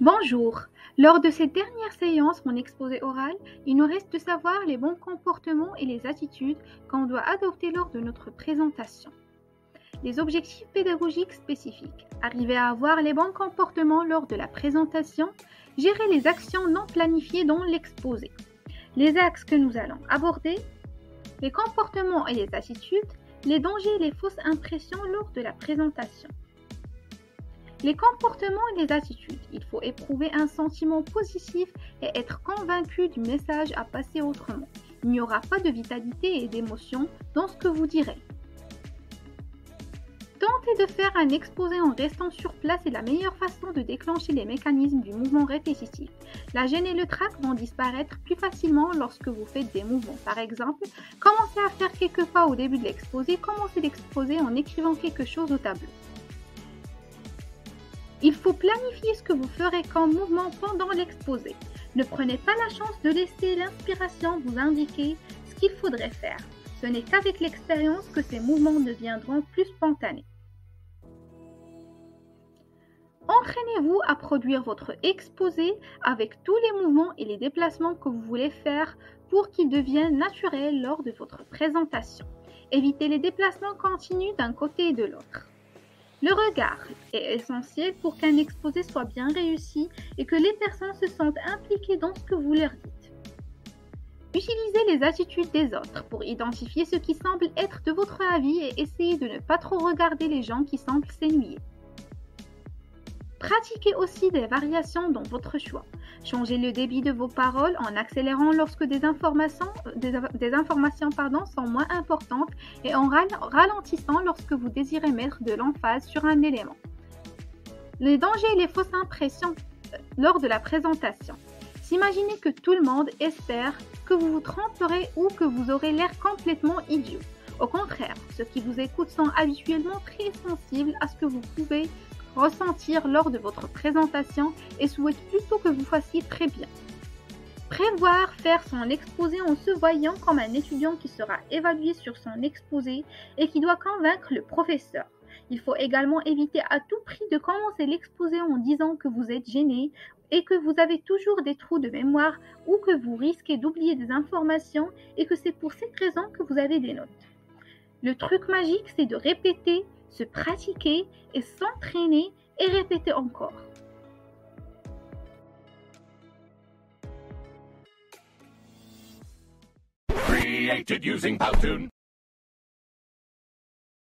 Bonjour. Lors de cette dernière séance, mon exposé oral, il nous reste de savoir les bons comportements et les attitudes qu'on doit adopter lors de notre présentation. Les objectifs pédagogiques spécifiques. Arriver à avoir les bons comportements lors de la présentation. Gérer les actions non planifiées dans l'exposé. Les axes que nous allons aborder. Les comportements et les attitudes. Les dangers et les fausses impressions lors de la présentation. Les comportements et les attitudes. Il faut éprouver un sentiment positif et être convaincu du message à passer autrement. Il n'y aura pas de vitalité et d'émotion dans ce que vous direz. Tenter de faire un exposé en restant sur place est la meilleure façon de déclencher les mécanismes du mouvement répétitif. La gêne et le trac vont disparaître plus facilement lorsque vous faites des mouvements. Par exemple, commencez à faire quelques pas au début de l'exposé, commencez l'exposé en écrivant quelque chose au tableau. Il faut planifier ce que vous ferez comme mouvement pendant l'exposé. Ne prenez pas la chance de laisser l'inspiration vous indiquer ce qu'il faudrait faire. Ce n'est qu'avec l'expérience que ces mouvements deviendront plus spontanés. Entraînez-vous à produire votre exposé avec tous les mouvements et les déplacements que vous voulez faire pour qu'ils deviennent naturels lors de votre présentation. Évitez les déplacements continus d'un côté et de l'autre. Le regard est essentiel pour qu'un exposé soit bien réussi et que les personnes se sentent impliquées dans ce que vous leur dites. Utilisez les attitudes des autres pour identifier ce qui semble être de votre avis et essayez de ne pas trop regarder les gens qui semblent s'ennuyer. Pratiquez aussi des variations dans votre choix. Changez le débit de vos paroles en accélérant lorsque des informations sont moins importantes et en ralentissant lorsque vous désirez mettre de l'emphase sur un élément. Les dangers et les fausses impressions lors de la présentation. S'imaginez que tout le monde espère que vous vous tromperez ou que vous aurez l'air complètement idiot. Au contraire, ceux qui vous écoutent sont habituellement très sensibles à ce que vous pouvez ressentir lors de votre présentation et souhaite plutôt que vous fassiez très bien. Prévoir faire son exposé en se voyant comme un étudiant qui sera évalué sur son exposé et qui doit convaincre le professeur. Il faut également éviter à tout prix de commencer l'exposé en disant que vous êtes gêné et que vous avez toujours des trous de mémoire ou que vous risquez d'oublier des informations et que c'est pour cette raison que vous avez des notes. Le truc magique, c'est de répéter, se pratiquer et s'entraîner et répéter encore. Created using Powtoon.